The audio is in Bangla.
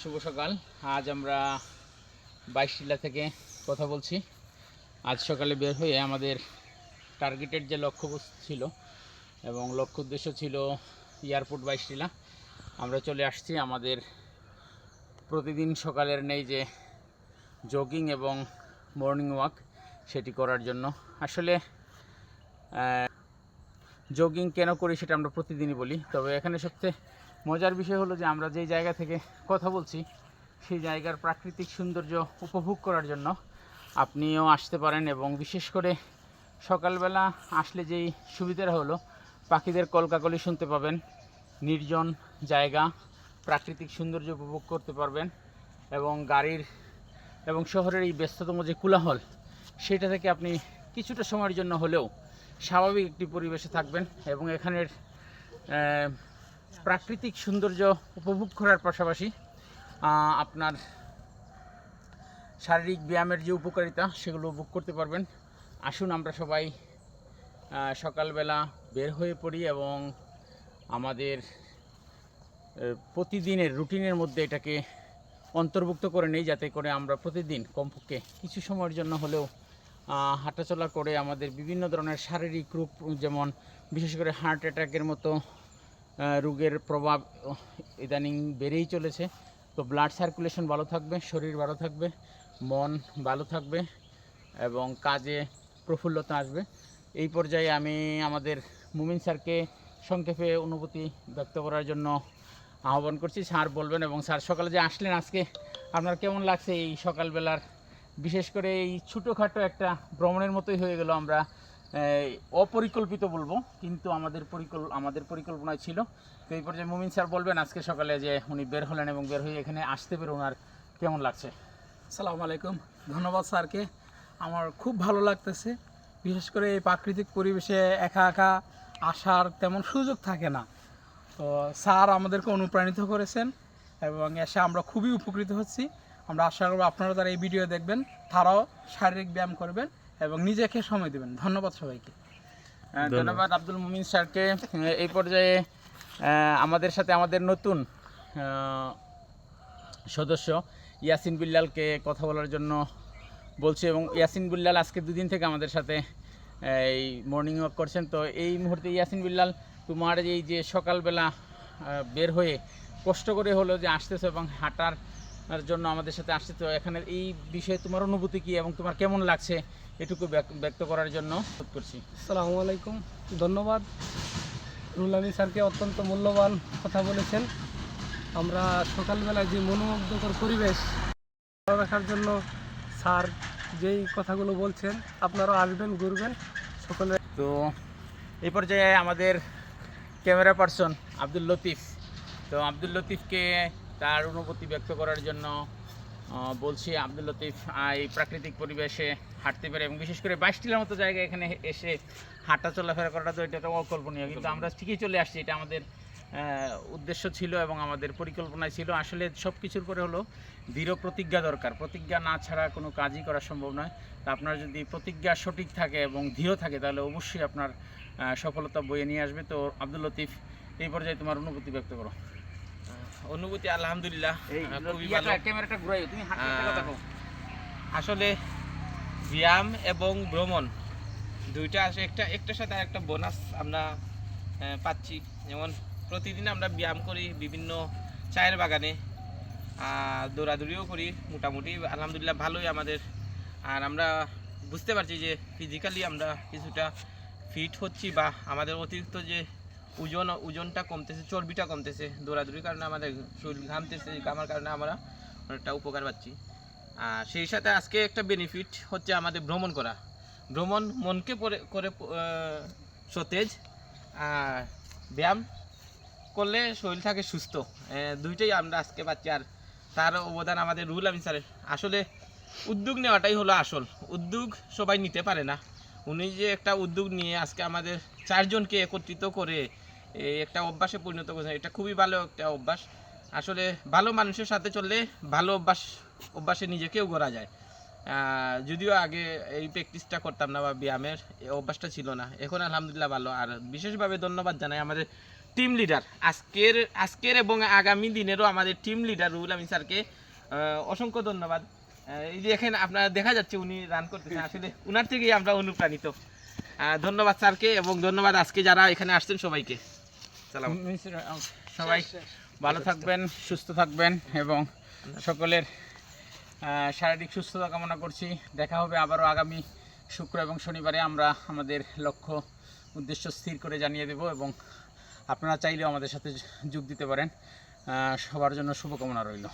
শুভ সকাল। আজ আমরা বাইশটিলা থেকে কথা বলছি। আজ সকালে বের হয়ে আমাদের টার্গেটেড যে লক্ষ্যবস্তু ছিল এবং লক্ষ্য উদ্দেশ্য ছিল এয়ারপোর্ট বাইশটিলা, আমরা চলে আসছি আমাদের প্রতিদিন সকালের নেই যে জগিং এবং মর্নিং ওয়াক সেটি করার জন্য। আসলে জগিং কেন করি সেটা আমরা প্রতিদিনই বলি, তবে এখানে সবচেয়ে মজার বিষয় হলো যে আমরা যেই জায়গা থেকে কথা বলছি সেই জায়গার প্রাকৃতিক সৌন্দর্য উপভোগ করার জন্য আপনিও আসতে পারেন। এবং বিশেষ করে সকালবেলা আসলে যেই সুবিধাটা হলো পাখিদের কলকাকলি শুনতে পাবেন, নির্জন জায়গা, প্রাকৃতিক সৌন্দর্য উপভোগ করতে পারবেন এবং গাড়ির এবং শহরের এই ব্যস্ততম যে কোলাহল সেটা থেকে আপনি কিছুটা সময়ের জন্য হলেও স্বাভাবিক একটি পরিবেশে থাকবেন এবং এখানের প্রাকৃতিক সৌন্দর্য উপভোগ করার পাশাপাশি আপনার শারীরিক ব্যায়ামের যে উপকারিতা সেগুলো উপভোগ করতে পারবেন। আসুন আমরা সবাই সকালবেলা বের হয়ে পড়ি এবং আমাদের প্রতিদিনের রুটিনের মধ্যে এটাকে অন্তর্ভুক্ত করে নেই, যাতে করে আমরা প্রতিদিন কমপক্ষে কিছু সময়ের জন্য হলেও হাঁটাচলা করে আমাদের বিভিন্ন ধরনের শারীরিক রোগ, যেমন বিশেষ করে হার্ট অ্যাটাকের মতো রোগের প্রভাব ইদানিং বেড়েই চলেছে। তো ব্লাড সার্কুলেশন ভালো থাকবে, শরীর ভালো থাকবে, মন ভালো থাকবে এবং কাজে প্রফুল্লতা আসবে। এই পর্যায়ে আমি আমাদের মুমিন স্যারকে সংক্ষেপে অনুভূতি ব্যক্ত করার জন্য আহ্বান করছি। স্যার বলবেন। এবং স্যার, সকালে যে আসলেন আজকে আপনার কেমন লাগছে? এই সকালবেলার বিশেষ করে এই ছোটোখাটো একটা ভ্রমণের মতোই হয়ে গেল, আমরা অপরিকল্পিত বলবো, কিন্তু আমাদের পরিকল্পনায় ছিল। তো এই পর্যায়ে মুমিন স্যার বলবেন আজকে সকালে যে উনি বের হলেন এবং বের হয়ে এখানে আসতে পেরে ওনার কেমন লাগছে। আসসালামু আলাইকুম। ধন্যবাদ স্যারকে। আমার খুব ভালো লাগতেছে। বিশেষ করে এই প্রাকৃতিক পরিবেশে একা একা আসার তেমন সুযোগ থাকে না, তো স্যার আমাদেরকে অনুপ্রাণিত করেছেন এবং এসে আমরা খুবই উপকৃত হচ্ছি। আমরা আশা করব আপনারা যারা এই ভিডিও দেখবেন তারাও শারীরিক ব্যায়াম করবেন এবং নিজেকে সময় দেবেন। ধন্যবাদ সবাইকে। ধন্যবাদ আব্দুল মুমিন স্যারকে। এই পর্যায়ে আমাদের সাথে আমাদের নতুন সদস্য ইয়াসিন বিল্লালকে কথা বলার জন্য বলছি। এবং ইয়াসিন বিল্লাল আজকে দুদিন থেকে আমাদের সাথে এই মর্নিং ওয়াক করছেন। তো এই মুহূর্তে ইয়াসিন বিল্লাল, তোমার এই যে সকালবেলা বের হয়ে কষ্ট করে হলো যে আসতেছো এবং হাঁটার জন্য আমাদের সাথে আসছে, তো এখানে এই বিষয়ে তোমার অনুভূতি কী এবং তোমার কেমন লাগছে এটুকু ব্যক্ত করার জন্য অনুরোধ করছি। আসসালামু আলাইকুম। ধন্যবাদ। রুহুল আমিন স্যারকে অত্যন্ত মূল্যবান কথা বলেছেন। আমরা সকালবেলা যে মনোমুগ্ধকর পরিবেশ ভালো রাখার জন্য স্যার যেই কথাগুলো বলছেন, আপনারাও আসবেন, ঘুরবেন সকলে। তো এই পর্যায়ে আমাদের ক্যামেরা পার্সন আব্দুল লতিফ, তো আব্দুল লতিফকে তার অনুভূতি ব্যক্ত করার জন্য বলছি। আব্দুল লতিফ এই প্রাকৃতিক পরিবেশে হাঁটতে পারে এবং বিশেষ করে 22টিলার মতো জায়গায় এখানে এসে হাঁটা চলাফেরা করাটা, তো এটা তো অকল্পনীয়, কিন্তু আমরা ঠিকই চলে আসছি। এটা আমাদের উদ্দেশ্য ছিল এবং আমাদের পরিকল্পনায় ছিল। আসলে সব কিছুর পরে হলো দৃঢ় প্রতিজ্ঞা দরকার। প্রতিজ্ঞা না ছাড়া কোনো কাজই করা সম্ভব নয়। তা আপনার যদি প্রতিজ্ঞা সঠিক থাকে এবং দৃঢ় থাকে তাহলে অবশ্যই আপনার সফলতা বয়ে নিয়ে আসবে। তো আব্দুল লতিফ, এই পর্যায়ে তোমার অনুভূতি ব্যক্ত করো। অনুভূতি আলহামদুলিল্লাহ খুবই ভালো। ক্যামেরাটা ঘুরাইও, তুমি হাঁটতে কথা বলো। আসলে ব্যায়াম এবং ভ্রমণ দুইটা আসে, একটার সাথে আরেকটা বোনাস আমরা পাচ্ছি। যেমন প্রতিদিন আমরা ব্যায়াম করি বিভিন্ন চায়ের বাগানে, দৌড়াদৌড়িও করি, মোটামুটি আলহামদুলিল্লাহ ভালোই আমাদের। আর আমরা বুঝতে পারছি যে ফিজিক্যালি আমরা কিছুটা ফিট হচ্ছি বা আমাদের অতিরিক্ত যে ওজনটা কমতেছে, চর্বিটা কমতেছে দৌড়াদৌড়ির কারণে, আমাদের শরীর ঘামতেছে, ঘামার কারণে আমরা অনেকটা উপকার পাচ্ছি। আর সেই সাথে আজকে একটা বেনিফিট হচ্ছে আমাদের ভ্রমণ করা। ভ্রমণ মনকে করে সতেজ, আর ব্যায়াম করলে শরীর থাকে সুস্থ। দুইটাই আমরা আজকে পাচ্ছি। আর তার অবদান আমাদের রুহুল আমিন স্যারের। আসলে উদ্যোগ নেওয়াটাই হলো আসল। উদ্যোগ সবাই নিতে পারে না। উনি যে একটা উদ্যোগ নিয়ে আজকে আমাদের 4 জনকে একত্রিত করে একটা অভ্যাসে পরিণত করেছেন, এটা খুবই ভালো একটা অভ্যাস। আসলে ভালো মানুষের সাথে চললে ভালো অভ্যাসে নিজেকেও গড়া যায়। যদিও আগে এই প্র্যাকটিসটা করতাম না বা ব্যায়ামের অভ্যাসটা ছিল না, এখন আলহামদুলিল্লাহ ভালো। আর বিশেষভাবে ধন্যবাদ জানাই আমাদের টিম লিডার, আজকের এবং আগামী দিনেরও আমাদের টিম লিডার রুহুল আমিন স্যারকে অসংখ্য ধন্যবাদ। এই যে এখানে আপনারা দেখা যাচ্ছে উনি রান করতেছেন, আসলে উনার থেকেই আমরা অনুপ্রাণিত। ধন্যবাদ স্যারকে এবং ধন্যবাদ আজকে যারা এখানে আসছেন সবাইকে। সালাম। সবাই ভালো থাকবেন, সুস্থ থাকবেন এবং সকলের শারীরিক সুস্থতা কামনা করছি। দেখা হবে আবারও আগামী শুক্র এবং শনিবারে। আমরা আমাদের লক্ষ্য উদ্দেশ্য স্থির করে জানিয়ে দেব এবং আপনারা চাইলেও আমাদের সাথে যোগ দিতে পারেন। সবার জন্য শুভকামনা রইল।